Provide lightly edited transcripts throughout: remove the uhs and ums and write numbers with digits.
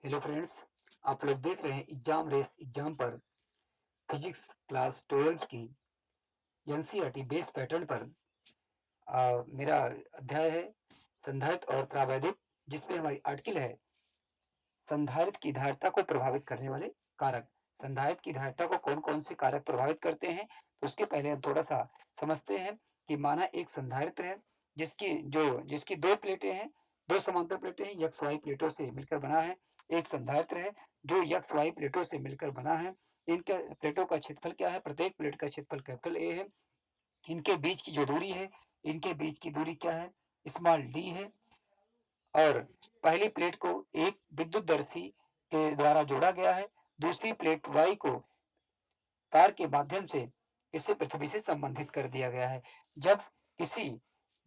Hello friends, आप लोग देख रहे हैं एग्जाम रेस एग्जाम पर फिजिक्स क्लास 12 की एनसीईआरटी बेस पैटर्न पर मेरा अध्याय है संधारित्र और प्रावैधिक, जिसमें हमारी आर्टिकल है संधारित्र की धारिता को प्रभावित करने वाले कारक। संधारित्र की धारिता को कौन कौन से कारक प्रभावित करते हैं, तो उसके पहले हम थोड़ा सा समझते हैं कि माना एक संधारित्र है जिसकी दो प्लेटें हैं, दो समांतर प्लेटें हैं, यक्स वाई प्लेटों से मिलकर बना है। एक संधारित्र है जो यक्स वाई प्लेटों से मिलकर बना है। इनके प्लेटों का क्षेत्रफल क्या है? प्रत्येक प्लेट का क्षेत्रफल कैपिटल ए है। इनके बीच की जो दूरी है, इनके बीच की दूरी क्या है? स्मॉल डी है। और पहली प्लेट को एक विद्युतदर्शी के द्वारा जोड़ा गया है। दूसरी प्लेट वाई को तार के माध्यम से इसे पृथ्वी से संबंधित कर दिया गया है। जब किसी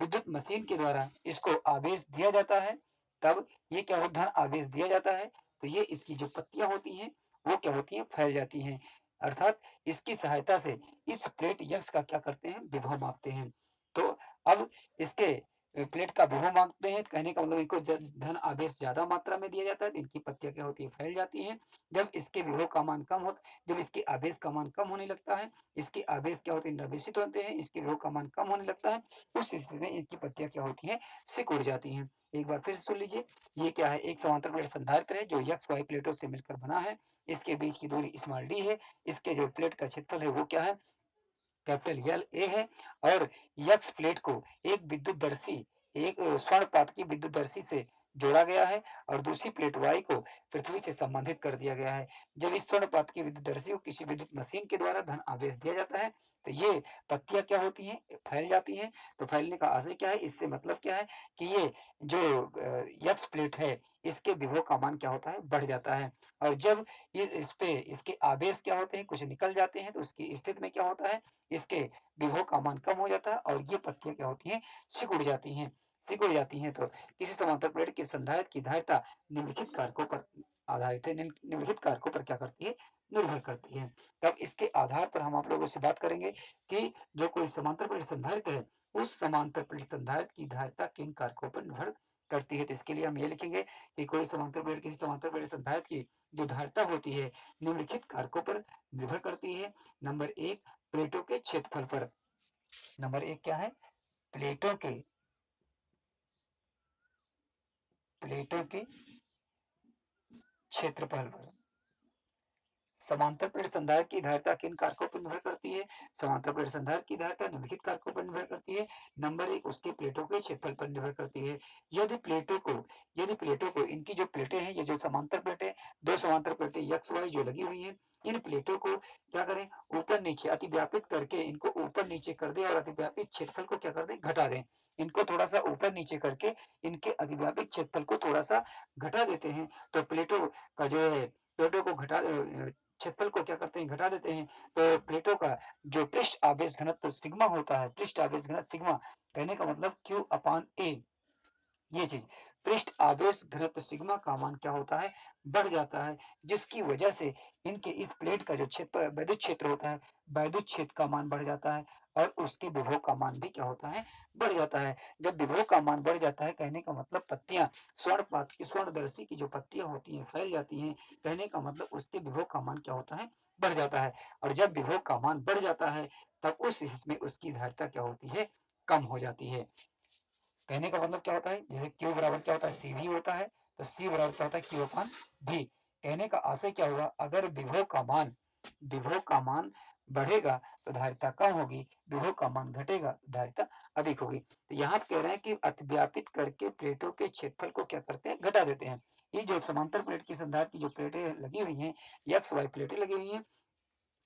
विद्युत मशीन के द्वारा इसको आवेश दिया जाता है, तब ये क्या होता है? आवेश दिया जाता है तो ये इसकी जो पत्तियां होती हैं वो क्या होती हैं? फैल जाती हैं। अर्थात इसकी सहायता से इस प्लेट यक्स का क्या करते हैं? विभव मापते हैं। तो अब इसके प्लेट का विभव मापते हैं, कहने का मतलब इनको धन आवेश ज्यादा मात्रा में दिया जाता है, इनकी पत्तियां क्या होती है? फैल जाती हैं। जब इसके विभव का मान कम होता जब इसके आवेश का मान कम होने लगता है, इसके आवेश क्या होते हैं? निर्देशित होते हैं, इसके विभव का मान कम होने लगता है, उस स्थिति में इनकी पत्तियां क्या होती हैं? सिकुड़ जाती हैं। एक बार फिर से सुन लीजिए, ये क्या है? एक समांतर प्लेट संधारित्र है जो यक्स वाई प्लेटों से मिलकर बना है। इसके बीच की दूरी स्मॉल डी है। इसके जो प्लेट का क्षेत्रफल है वो क्या है? कैपिटल एल ए है। और यक्स प्लेट को एक विद्युतदर्शी एक स्वर्णपात की विद्युतदर्शी से जोड़ा गया है और दूसरी प्लेट वाई को पृथ्वी से संबंधित कर दिया गया है। जब इस स्वर्णपात की विद्युतदर्शी को किसी विद्युत मशीन के द्वारा धन आवेश दिया जाता है तो ये पत्तियां क्या होती हैं? फैल जाती हैं। तो फैलने का आशय क्या है? इससे मतलब क्या है कि ये जो यक्स प्लेट है इसके विभव का मान क्या होता है? बढ़ जाता है। और जब इस पे इसके आवेश क्या होते हैं? कुछ निकल जाते हैं, तो उसकी स्थिति में क्या होता है? इसके विभव का मान कम हो जाता है और ये पत्तियां क्या होती हैं? सिकुड़ जाती हैं। सिकुड़ जाती हैं तो किसी समांतर प्लेट की संधारित्र की धारिता निम्नलिखित कारकों पर आधारित है। निम्नलिखित कारकों पर क्या करती है? निर्भर करती है। तब इसके आधार पर हम आप लोगों से बात करेंगे कि जो कोई समांतर प्लेट संधारित्र है उस समांतर प्लेट संधारित्र की धारिता किन कारकों पर निर्भर करती है। तो इसके लिए हम ये लिखेंगे कि कोई समांतर प्लेट किसी समांतर प्लेट संधारित्र की जो धारिता होती है निम्नलिखित कारकों पर निर्भर करती है। नंबर एक, प्लेटों के क्षेत्रफल पर। नंबर एक क्या है? प्लेटों के क्षेत्रफल पर। समांतर प्लेट संधारित्र की धारिता किन कारकों पर निर्भर करती है? समांतर प्लेट संधारित्र की धारिता निम्नलिखित कारकों पर निर्भर करती है। नंबर एक, उसके प्लेटों के क्षेत्रफल पर निर्भर करती है। यदि प्लेटों को इनकी जो प्लेटें हैं, ये जो समांतर प्लेटें, दो समांतर प्लेटें यक्स वाई जो लगी हुई हैं, इन प्लेटों को क्या करें? ऊपर नीचे अतिव्यापित करके इनको ऊपर नीचे कर दें और अतिव्यापित क्षेत्रफल को क्या कर दें? घटा दें। इनको थोड़ा सा ऊपर नीचे करके इनके अतिव्यापित क्षेत्रफल को थोड़ा सा घटा देते हैं तो प्लेटों का जो है प्लेटों को घटा क्षेत्रफल को क्या करते हैं? घटा देते हैं। तो प्लेटों का जो पृष्ठ आवेश घनत्व सिग्मा होता है, पृष्ठ आवेश घनत्व सिग्मा, कहने का मतलब क्यू अपान ए, ये चीज पृष्ठ आवेश घनत्व सिग्मा का मान क्या होता है? बढ़ जाता है, जिसकी वजह से इनके इस प्लेट का जो क्षेत्र वैद्युत क्षेत्र होता है, वैद्युत क्षेत्र का मान बढ़ जाता है और उसके विभव का मान भी क्या होता है? बढ़ जाता है। जब विभव का मान बढ़ जाता है, कहने का मतलब पत्तियां स्वर्णपात की स्वर्णदर्शी की जो पत्तियां होती हैं फैल जाती हैं, कहने का मतलब उसके विभव का मान क्या होता है? बढ़ जाता है। और जब विभव का मान बढ़ जाता है तब उस स्थिति में उसकी धारिता क्या होती है? कम हो जाती है। कहने का मतलब क्या होता है? जैसे Q बराबर क्या होता है? CV होता है, तो C बराबर क्या होता है? Q अपान V। कहने का आशय क्या होगा? अगर विभव का मान बढ़ेगा तो धारिता कम होगी, विभव का मान घटेगा तो धारिता अधिक होगी। तो यहाँ कह रहे हैं कि अतिव्यापित करके प्लेटों के क्षेत्रफल को क्या करते हैं? घटा देते हैं। ये जो समांतर प्लेट की संधारित्र की जो प्लेटें लगी हुई हैं, एक्स वाई प्लेटें लगी हुई हैं,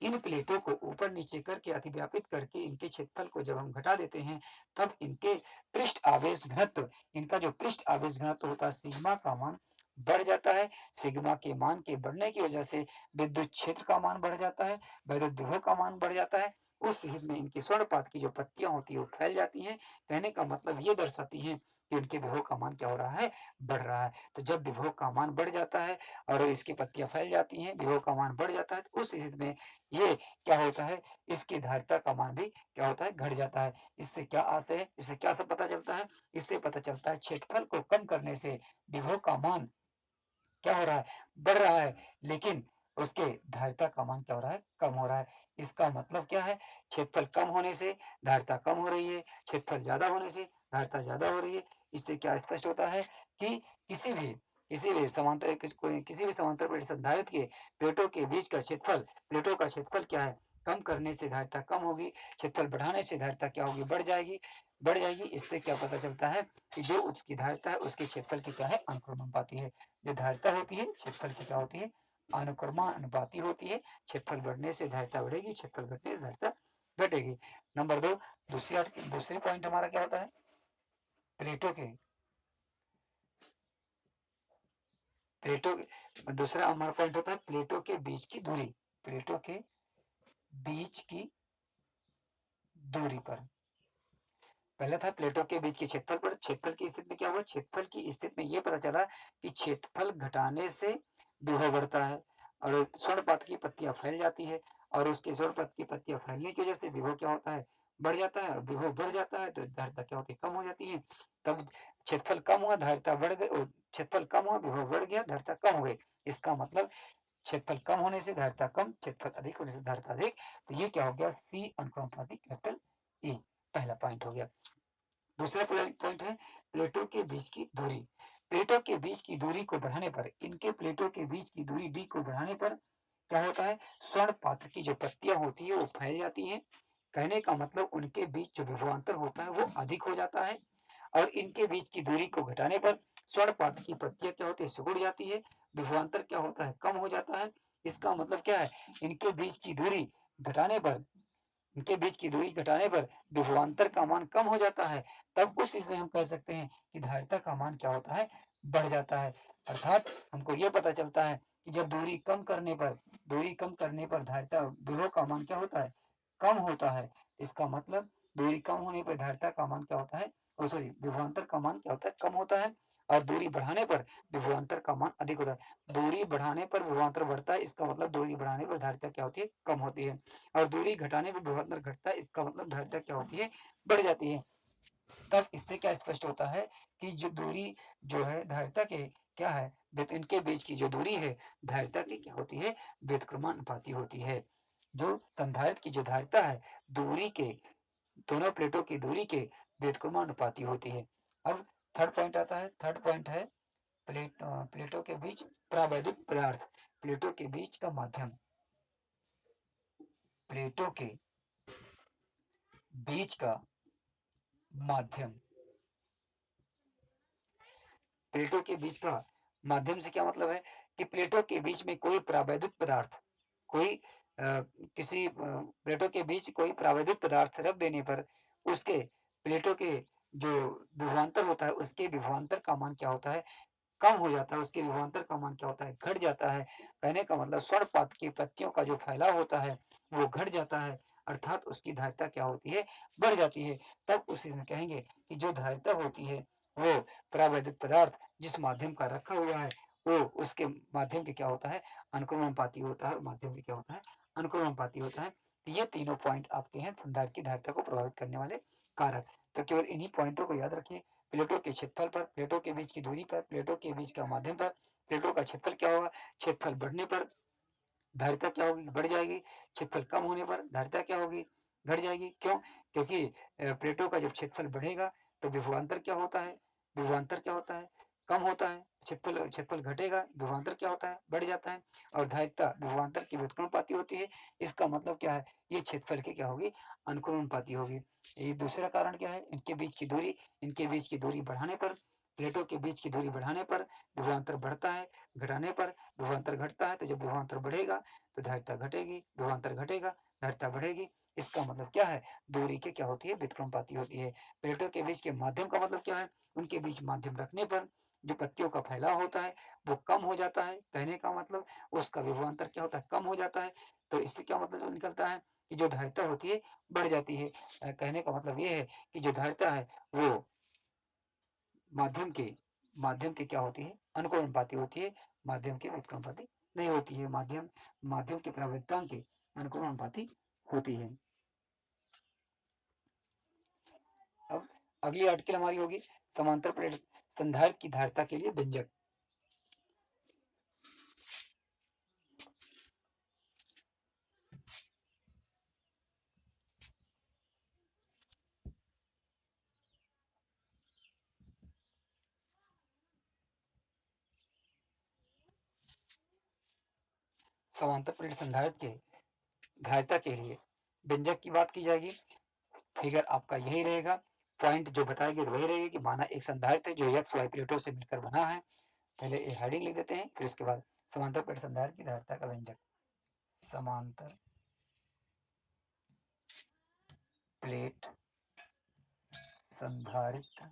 इन प्लेटों को ऊपर नीचे करके अतिव्यापित करके इनके क्षेत्रफल को जब हम घटा देते हैं तब इनके पृष्ठ आवेश घनत्व, इनका जो पृष्ठ आवेश घनत्व होता है सिग्मा का मान बढ़ जाता है। सिग्मा के मान के बढ़ने की वजह से विद्युत क्षेत्र का मान बढ़ जाता है, वैद्युत विभव का मान बढ़ जाता है। उस स्थिति में इनकी स्वर्णपात की जो पत्तियां होती है वो फैल जाती हैं। कहने का मतलब ये दर्शाती हैं कि उनके विभव का मान क्या हो रहा है? बढ़ रहा है। तो जब विभव का मान बढ़ जाता है और इसकी पत्तियां फैल जाती हैं, विभव का मान बढ़ जाता है, तो उस स्थिति में ये क्या होता है? इसकी धारिता का मान भी क्या होता है? घट जाता है। इससे क्या आशय है? इससे क्या सब पता चलता है? इससे पता चलता है क्षेत्रफल को कम करने से विभव का मान क्या हो रहा है, बढ़ रहा है, लेकिन उसके धारिता का मान क्या हो रहा है, कम हो रहा है। इसका मतलब क्या है, क्षेत्रफल कम होने से धारिता कम हो रही है, क्षेत्रफल ज्यादा होने से धारिता ज्यादा हो रही है। इससे क्या स्पष्ट होता है कि किसी भी समांतर किसी भी समांतर प्लेट संधारित्र के प्लेटों के बीच का क्षेत्रफल, प्लेटों का क्षेत्रफल क्या है, कम करने से धारिता कम होगी, क्षेत्रफल बढ़ाने से धारिता क्या होगी, बढ़ जाएगी। इससे क्या पता चलता है कि जो उसकी धारिता है उसके क्षेत्रफल की क्या है, अनुक्रमानुपाती है। जो धारिता होती है क्षेत्रफल की क्या होती है, अनुक्रमानुपाती होती है। क्षेत्रफल बढ़ने से धारिता बढ़ेगी, क्षेत्रफल घटने से धारिता घटेगी। नंबर 2, दूसरी पॉइंट हमारा क्या होता है, प्लेटों के दूसरा हमारा पॉइंट होता है प्लेटों के बीच की दूरी, प्लेटों के बीच की दूरी पर। पहले था प्लेटों के बीच के क्षेत्रफल पर। क्षेत्रफल की स्थिति में क्या हुआ, क्षेत्रफल की स्थिति में ये पता चला कि क्षेत्रफल घटाने से विभव बढ़ता है और स्वर्णपथ की पत्तियां फैल जाती है, और उसके स्वर्णपथ की पत्तियां फैलने की वजह से विभव क्या होता है, बढ़ जाता है। विभव बढ़ जाता है तो धारिता क्या होती है, कम हो जाती है। तब क्षेत्रफल कम हुआ, धारिता बढ़ गई, क्षेत्रफल कम हुआ, विभव बढ़ गया, धारिता कम हो गई। इसका मतलब क्षेत्रफल कम होने से धारिता कम, क्षेत्रफल अधिक होने से धारिता अधिक। तो ये क्या हो गया, सी अनुक्रमानुपाती कैपिटल ई, पहला पॉइंट हो गया। दूसरा पॉइंट है प्लेटों के बीच की दूरी। प्लेटों के बीच की दूरी को बढ़ाने पर, इनके प्लेटों के बीच की दूरी डी को बढ़ाने पर क्या होता है, स्वर्ण पात्र की जो पत्तियां होती है वो फैल जाती हैं। कहने का मतलब उनके बीच जो विभवांतर होता है वो अधिक हो जाता है, और इनके बीच की दूरी को घटाने पर स्वर्ण पात्र की पत्तियां क्या होती है, सिकुड़ जाती है, विभवांतर क्या होता है, कम हो जाता है। इसका मतलब क्या है, इनके बीच की दूरी घटाने पर इनके बीच की दूरी घटाने पर विभवांतर का मान कम हो जाता है। तब उस चीज में हम कह सकते हैं कि धारिता का मान क्या होता है, बढ़ जाता है। अर्थात हमको ये पता चलता है कि जब दूरी कम करने पर धारिता विभव का मान क्या होता है, कम होता है। इसका मतलब दूरी कम होने पर धारिता का मान क्या होता है, सॉरी, विभवांतर का मान क्या होता है, कम होता है। और दूरी बढ़ाने पर विभवांतर का मान अधिक होता है। दूरी बढ़ाने पर विभवांतर बढ़ता है, इसका मतलब दूरी बढ़ाने पर धारिता क्या होती है, कम होती है। और दूरी घटाने पर विभवांतर घटता है, इसका मतलब धारिता क्या होती है, बढ़ जाती है। तब इससे क्या स्पष्ट होता है कि जो दूरी जो है धारिता के क्या है, इनके बीच की जो दूरी है धारिता की क्या होती है, व्युत्क्रमानुपाती होती है। जो संधारित्र की जो धारिता है दूरी के, दोनों प्लेटों की दूरी के व्युत्क्रमानुपाती होती है। अब थर्ड पॉइंट आता है, थर्ड पॉइंट है प्लेटों के बीच प्रावैधिक पदार्थ, प्लेटों के बीच का माध्यम, प्लेटों के बीच का माध्यम। प्लेटों के बीच का माध्यम से क्या मतलब है कि प्लेटों के बीच में कोई प्रावैधिक पदार्थ, कोई किसी प्लेटों के बीच कोई प्रावैधिक पदार्थ रख देने पर उसके प्लेटों के जो विभवांतर होता है उसके विभवांतर का मान क्या होता है, कम हो जाता है। उसके विभवांतर का मान क्या होता है, घट जाता है। कहने का मतलब स्वर्णपात की पत्तियों का जो फैलाव होता है वो घट जाता है, अर्थात उसकी धारिता क्या होती है, बढ़ जाती है। तब उसी में कहेंगे कि जो धारिता होती है वो प्रावैधिक पदार्थ जिस माध्यम का रखा हुआ है वो उसके माध्यम के क्या होता है, अनुक्रमानुपाती होता है। माध्यम के क्या होता है, अनुक्रमानुपाती होता है। तो ये तीनों पॉइंट आपके हैं संधारित्र की धारिता को प्रभावित करने वाले कारक। तो केवल इन्हीं पॉइंटों को याद रखिए। प्लेटों के क्षेत्रफल पर, प्लेटों के बीच की दूरी पर, प्लेटों के बीच का माध्यम पर, प्लेटों का क्षेत्रफल क्या होगा, क्षेत्रफल बढ़ने पर धारिता क्या होगी, बढ़ जाएगी। क्षेत्रफल कम होने पर धारिता क्या होगी, घट जाएगी। क्यों, क्योंकि प्लेटों का जब क्षेत्रफल बढ़ेगा तो विभवांतर क्या होता है, विभवांतर क्या होता है, कम होता है। क्षेत्रफल घटेगा, विभवांतर क्या होता है, बढ़ जाता है। और धारिता विभवांतर की व्युत्क्रमानुपाती होती है। इसका मतलब क्या है, ये क्षेत्रफल की क्या होगी, अनुक्रमानुपाती होगी। ये दूसरा कारण क्या है, इनके बीच की दूरी, इनके बीच की दूरी बढ़ाने पर, प्लेटों के बीच की दूरी बढ़ाने पर विभवांतर बढ़ता है, घटाने पर विभवांतर घटता है। तो जब विभवांतर बढ़ेगा तो धारिता घटेगी, विभवांतर घटेगा धारिता बढ़ेगी। इसका मतलब क्या है, दूरी के क्या होती है, व्युत्क्रमानुपाती होती है। प्लेटों के बीच के माध्यम का मतलब क्या है, उनके बीच माध्यम रखने पर जो पत्तियों का फैलाव होता है वो कम हो जाता है। कहने का मतलब उसका विभवांतर क्या होता है, कम हो जाता है। तो इससे क्या मतलब निकलता है कि जो धारिता होती है बढ़ जाती है। कहने का मतलब ये है कि जो धारिता है वो माध्यम के क्या होती है, अनुक्रमानुपाती होती है। माध्यम के व्युत्क्रमानुपाती नहीं होती है। माध्यम के प्रवृत्तांक के अनुक्रमानुपाती होती है। अब अगली आर्टिकल हमारी होगी समांतर प्लेट संधारित्र की धारिता के लिए व्यंजक। समांतर प्लेट संधारित्र के धारिता के लिए व्यंजक की बात की जाएगी। फिगर आपका यही रहेगा, पॉइंट जो बताएंगे वही रहेगा कि माना एक संधारित्र है जो एक्स वाई प्लेटों से मिलकर बना है। पहले हेडिंग लिख देते हैं, फिर उसके बाद समांतर प्लेट संधारित्र की धारिता का व्यंजक। समांतर प्लेट संधारित्र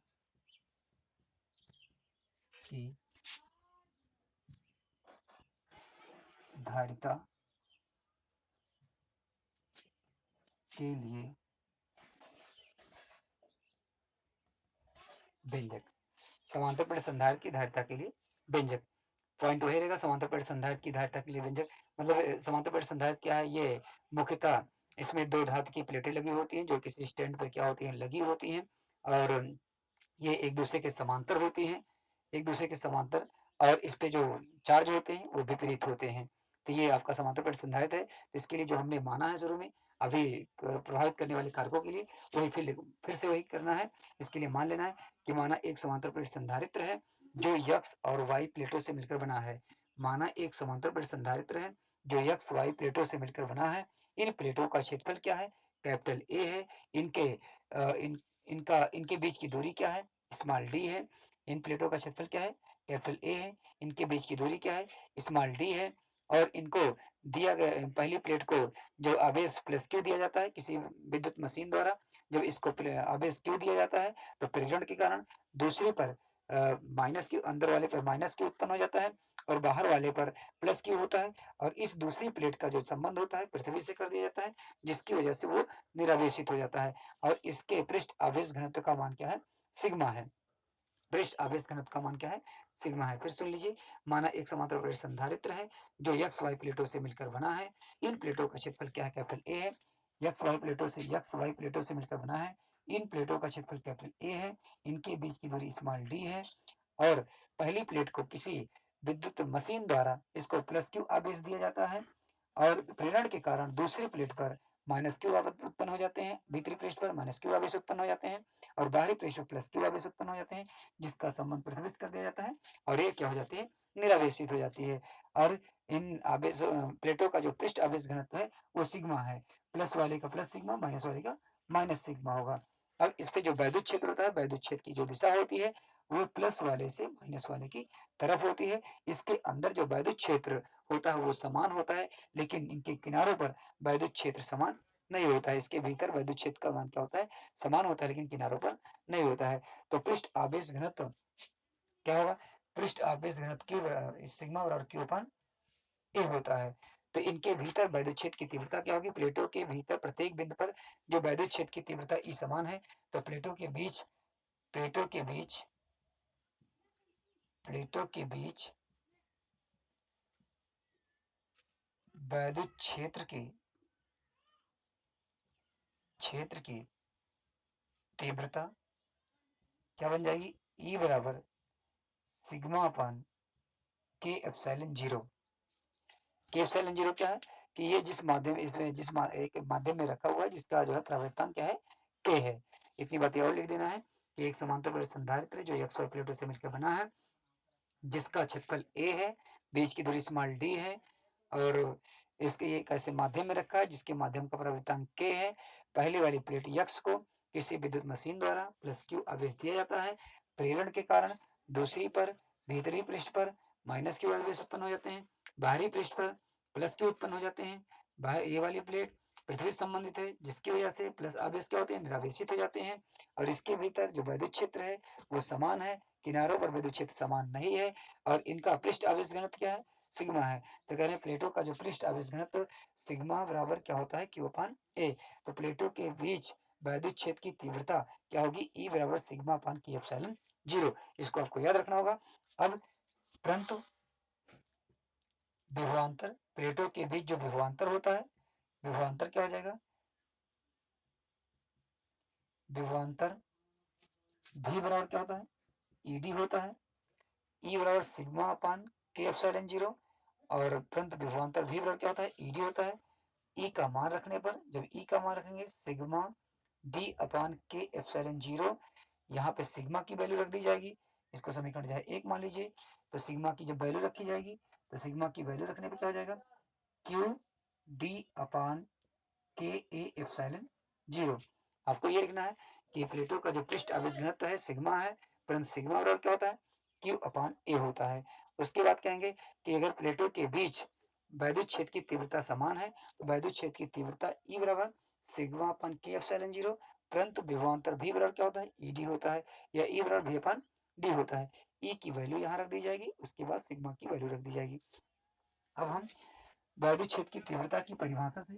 की धारिता के लिए व्यंजक। समांतर प्लेट संधारित्र की धारिता के लिए व्यंजक, पॉइंट वही रहेगा, समांतर प्लेट संधारित्र की धारिता के लिए व्यंजक। मतलब समांतर प्लेट संधारित्र क्या है, ये मुख्यतः इसमें दो धातु की प्लेटें लगी होती हैं जो किसी स्टैंड पर क्या होती हैं, लगी होती हैं, और ये एक दूसरे के समांतर होती हैं, एक दूसरे के समांतर, और इस पे जो चार्ज होते हैं वो विपरीत होते हैं। तो ये आपका समांतर प्लेट संधारित्र है। तो इसके लिए जो हमने माना है शुरू में अभी प्रभावित करने वाले कारकों के लिए, वही फिर से वही करना है। इसके लिए मान लेना है कि माना एक समांतर प्लेट संधारित्र है जो एक्स और वाई प्लेटों से मिलकर बना है। माना एक समांतर प्लेट संधारित्र है जो एक्स वाई प्लेटों से मिलकर बना है। इन प्लेटों का क्षेत्रफल क्या है, कैपिटल ए है। इनके बीच की दूरी क्या है, स्मॉल डी है। इन प्लेटों का क्षेत्रफल क्या है, कैपिटल ए है। इनके बीच की दूरी क्या है, स्मॉल डी है। और इनको दिया गया, पहली प्लेट को जो आवेश प्लस क्यू दिया जाता है किसी विद्युत मशीन द्वारा, जब इसको आवेश क्यू दिया जाता है तो प्रेरण के कारण दूसरे पर माइनस क्यू, अंदर वाले पर माइनस क्यू उत्पन्न हो जाता है और बाहर वाले पर प्लस क्यू होता है। और इस दूसरी प्लेट का जो संबंध होता है पृथ्वी से कर दिया जाता है, जिसकी वजह से वो निरावेशित हो जाता है। और इसके पृष्ठ आवेश घनत्व का मान क्या है, सिग्मा है। पृष्ठ आवेश घनत्व का मान क्या है, सिग्मा है। फिर सुन लीजिए, माना एक समांतर प्लेट संधारित्र है जो एक्स वाई प्लेटों से मिलकर बना है। इन प्लेटों का क्षेत्रफल क्या है, कैपिटल ए है। एक्स वाई प्लेटों से मिलकर बना है। इन प्लेटों का क्षेत्रफल कैपिटल ए है। इनके बीच की दूरी स्मॉल डी है। और पहली प्लेट को किसी विद्युत मशीन द्वारा इसको प्लस क्यू आवेश दिया जाता है और प्रेरण के कारण दूसरी प्लेट पर माइनस क्यू उत्पन्न हो जाते हैं, भीतरी पृष्ठ पर माइनस क्यू आवेश उत्पन्न हो जाते हैं और बाहरी पृष्ठ पर प्लस क्यू आवेश उत्पन्न हो जाते हैं, जिसका संबंध पृथ्वी से कर दिया जाता है और ये क्या हो जाती है, निरावेशित हो जाती है। और इन आवेश प्लेटों का जो पृष्ठ आवेश घनत्व है वो सिग्मा है। प्लस वाले का प्लस सिग्मा, माइनस वाले का माइनस सिग्मा होगा। अब इस पे जो वैद्युत क्षेत्र होता है, वैद्युत क्षेत्र की जो दिशा होती है वो प्लस वाले से माइनस वाले की तरफ होती है। इसके अंदर जो वैद्युत क्षेत्र होता है वो समान होता है, लेकिन इनके किनारों पर वैद्युत क्षेत्र समान नहीं होता है। इसके भीतर वैद्युत क्षेत्र का मान क्या होता है, समान होता है, लेकिन किनारों पर नहीं होता है। तो पृष्ठ आवेश घनत्व क्या होगा, पृष्ठ आवेश घनत्व क्यू सिग्मा बराबर क्यू अपान ए होता है। तो इनके भीतर वैद्युत क्षेत्र की तीव्रता क्या होगी, प्लेटों के भीतर प्रत्येक बिंदु पर जो वैद्युत क्षेत्र की तीव्रता ई समान है, तो प्लेटों के बीच वैद्युत क्षेत्र की तीव्रता क्या बन जाएगी, ई बराबर सिग्मा अपान के एप्सिलॉन जीरो। के एप्सिलॉन जीरो क्या है कि ये जिस माध्यम इसमें एक माध्यम में रखा हुआ है जिसका जो है प्रवृत्तांक क्या है, के है। इतनी बातें और लिख देना है कि एक समांतर प्लेट संधारित्र जो एक्स वाई प्लेटों से मिलकर बना है, जिसका क्षेत्रफल ए है, बीच की दूरी स्मॉल डी है और इसके एक ऐसे माध्यम में रखा है जिसके माध्यम का प्रवृत्तांक के है। पहली वाली प्लेट यक्स को किसी विद्युत मशीन द्वारा प्लस क्यू आवेश दिया जाता है, प्रेरण के कारण दूसरी पर भीतरी पृष्ठ पर माइनस क्यू आवेश उत्पन्न हो जाते हैं, बाहरी पृष्ठ पर प्लस क्यू उत्पन्न हो जाते हैं। ये वाली प्लेट पृथ्वी से संबंधित है जिसकी वजह से प्लस आवेश क्या होते हैं, निरावेशित हो जाते हैं। और इसके भीतर जो वैद्युत क्षेत्र है वो समान है, किनारों पर वैद्युत क्षेत्र समान नहीं है और इनका पृष्ठ आवेश घनत्व क्या है, सिग्मा है। तो कह रहे हैं प्लेटों का जो पृष्ठ आवेश घनत्व सिग्मा बराबर क्या होता है, क्यू अपान ए। तो प्लेटों के बीच वैद्युत क्षेत्र की तीव्रता क्या होगी, ई बराबर सिग्मा अपान के एप्सिलॉन जीरो। इसको आपको याद रखना होगा। अब परंतु विभवांतर, प्लेटों के बीच जो विभवांतर होता है, विभवांतर क्या हो जाएगा, विभवांतर भी बराबर क्या होता है, ईडी होता है। ई बराबर सिग्मा अपान के एप्सिलॉन जीरो और परंतु विभवांतर भी बराबर क्या होता है, ईडी होता है। ई का मान रखने पर, जब ई का मान रखेंगे सिग्मा डी अपान के एप्सिलॉन जीरो, यहाँ पे सिग्मा की वैल्यू रख दी जाएगी। इसको समीकरण 1 मान लीजिए। तो सिग्मा की जब वैल्यू रखी जाएगी तो सिग्मा की वैल्यू रखने पर क्या हो जाएगा, क्यू डी अपान के ए एप्सिलॉन 0। आपको ये लिखना है कि प्लेटों का जो पृष्ठ आवेश घनत्व है सिग्मा है, परंतु सिग्मा बराबर क्या होता है, क्यू अपान ए होता है। उसके बाद कहेंगे कि अगर प्लेटों के बीच वैद्युत क्षेत्र की तीव्रता समान है तो वैद्युत क्षेत्र की तीव्रता ई बराबर सिग्मा अपान के एप्सिलॉन 0, परंतु विभवांतर भी बराबर क्या होता है, ईडी होता है, या ई बराबर भी अपान डी होता है। ई की वैल्यू यहाँ रख दी जाएगी, उसके बाद सिग्मा की वैल्यू रख दी जाएगी। अब हम वैद्युत क्षेत्र की तीव्रता की परिभाषा से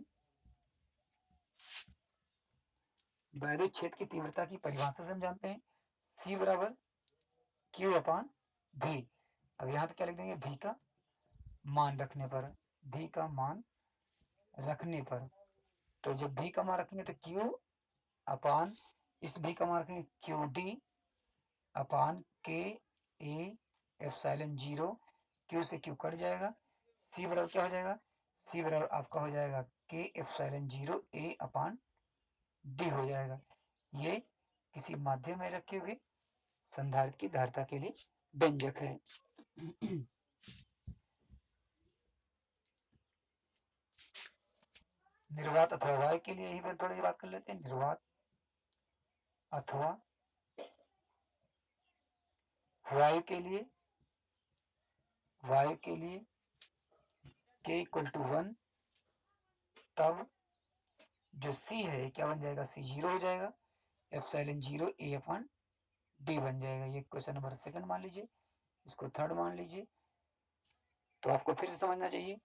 वैद्युत क्षेत्र की तीव्रता की परिभाषा से हम जानते हैं C बराबर Q अपान V। अब यहाँ पे क्या लिख देंगे, V का मान रखने पर, V का मान रखने पर, तो जब V का मान रखेंगे तो Q अपान इस V का मान रखेंगे QD अपान के ए एप्सिलॉन 0, Q से Q कट जाएगा, C बराबर क्या हो जाएगा, C बराबर आपका हो जाएगा के एप्सिलॉन 0 A अपान D हो जाएगा। ये किसी माध्यम में रखे हुए संधारित्र की धारिता के लिए व्यंजक है। निर्वात अथवा वायु के लिए यहीं पर थोड़ी बात कर लेते हैं। निर्वात अथवा वायु के लिए k इक्वल टू 1, तब जो C है क्या बन जाएगा, C 0 हो जाएगा, एप्सिलॉन 0 A अपान D बन जाएगा। ये क्वेश्चन नंबर सेकंड मान लीजिए, इसको थर्ड मान लीजिए, तो आपको फिर से समझना चाहिए।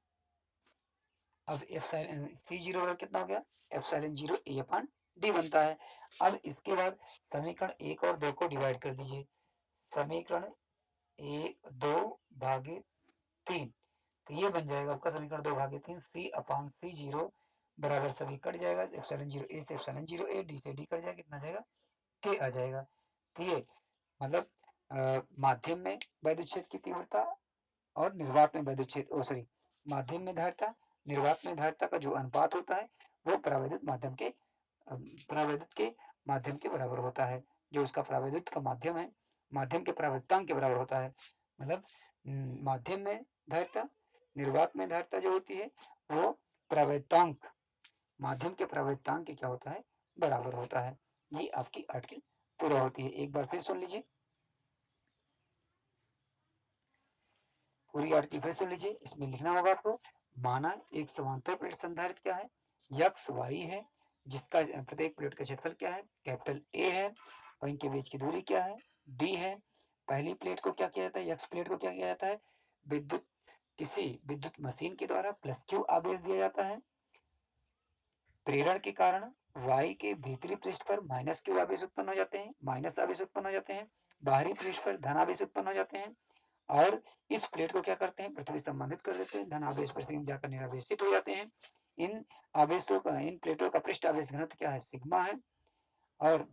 अब एप्सिलॉन C0 बराबर कितना हो गया, एप्सिलॉन 0 A अपान D बनता है। अब इसके बाद समीकरण 1 और 2 को डिवाइड कर दीजिए, समीकरण 2 भागे 3, तो ये बन जाएगा आपका समीकरण 2 भागे 3 C अपान C0 बराबर सभी कट जाएगा, एप्सिलॉन 0 A से एप्सिलॉन 0 A, D से D कट जाएगा, कितना जाएगा, K आ जाएगा। तो ये मतलब माध्यम में वैद्युत क्षेत्र की तीव्रता और निर्वात में वैद्युत क्षेत्र, सॉरी, माध्यम में धारिता निर्वात में धारिता का जो अनुपात होता है वो परावैद्युत माध्यम के बराबर होता है। जो उसका परावैद्युत का माध्यम है, माध्यम के परावैद्युतांक के बराबर होता है। मतलब माध्यम में धारिता निर्वात में धारिता जो होती है वो परावैद्युतांक, माध्यम के परावैद्युतांक के क्या होता है, बराबर होता है। ये आपकी आर्टिकल पूरा होती है। एक बार फिर सुन लीजिए, पूरी आर्टिकल फिर सुन लीजिए। इसमें लिखना होगा आपको, माना एक समांतर प्लेट संधारित्र क्या है, यक्स वाई है, जिसका प्रत्येक प्लेट का क्षेत्रफल क्या है, कैपिटल ए है, और इनके बीच की दूरी क्या है, डी है। पहली प्लेट को क्या किया जाता है, यक्स प्लेट को क्या किया जाता है, विद्युत किसी विद्युत मशीन के द्वारा प्लस क्यू आवेश दिया जाता है। प्रेरण के कारण वाई के भीतरी पृष्ठ पर माइनस क्यू आवेश उत्पन्न हो जाते हैं, माइनस आवेश उत्पन्न हो जाते हैं, बाहरी पृष्ठ पर धन आवेश उत्पन्न हो जाते हैं, और इस प्लेट को क्या करते हैं, पृथ्वी संबंधित कर देते हैं, धन आवेश पृथ्वी में जाकर निरावेशित हो जाते हैं। इन आवेशों का, इन प्लेटों का पृष्ठ आवेश घनत्व क्या है, सिग्मा है, और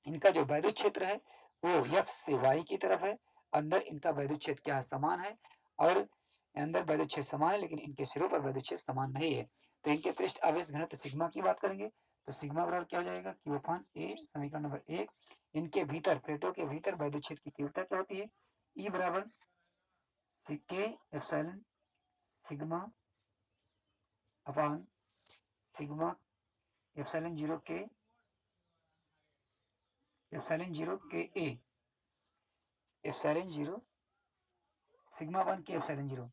इनका जो वैद्युत क्षेत्र है वो यक्स से वाई की तरफ है। अंदर इनका वैद्युत क्षेत्र क्या है, समान है, और अंदर वैद्युत क्षेत्र समान है, लेकिन इनके सिरों पर वैद्युत क्षेत्र समान नहीं है। तो इनके पृष्ठ आवेश घनत्व सिग्मा की बात करेंगे तो सिग्मा बराबर क्या हो जाएगा, क्यू अपान ए, समीकरण नंबर 1। इनके भीतर, प्लेटों के भीतर वैद्युत क्षेत्र की तीव्रता क्या होती है, ई बराबर के एप्सिलॉन सिग्मा अपान सिग्मा एप्सिलॉन 0 के एप्सिलॉन 0 के ए, एप्सिलॉन 0 सिग्मा अपान के एप्सिलॉन 0,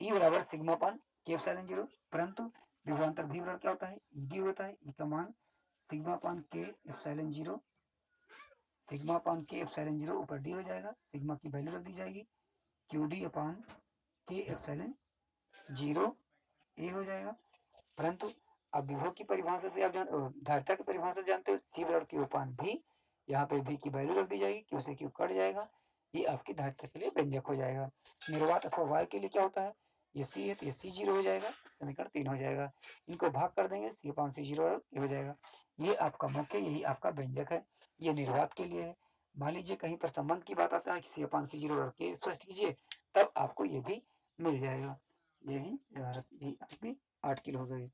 ई बराबर सिग्मा अपान के एप्सिलॉन 0, परंतु विभवांतर भी बराबर क्या होता है, ईडी होता है। ई का मान सिग्मा अपान के एप्सिलॉन 0, सिग्मा अपान के एप्सिलॉन 0 ऊपर डी हो जाएगा, सिग्मा की वैल्यू रख दी जाएगी, क्यू डी अपान के एप्सिलॉन 0 ए हो जाएगा। परंतु अब विभव की परिभाषा से आप धारिता की परिभाषा से जानते हो, सी बराबर क्यू अपान भी, यहाँ पे भी की वैल्यू रख दी जाएगी, क्यू से क्यू कट जाएगा, ये आपकी धारिता के लिए व्यंजक हो जाएगा। निर्वात अथवा वायु के लिए क्या होता है, ये सी है तो ये C0 हो जाएगा, समीकरण 3 हो जाएगा। इनको भाग कर देंगे, C अपान C0 हो जाएगा। ये आपका मुख्य, यही आपका व्यंजक है। ये निर्वात के लिए है। मान लीजिए कहीं पर संबंध की बात आता है कि C अपान C0 के स्पष्ट कीजिए, तब आपको ये भी मिल जाएगा। यही आपकी आर्टिकल हो गई।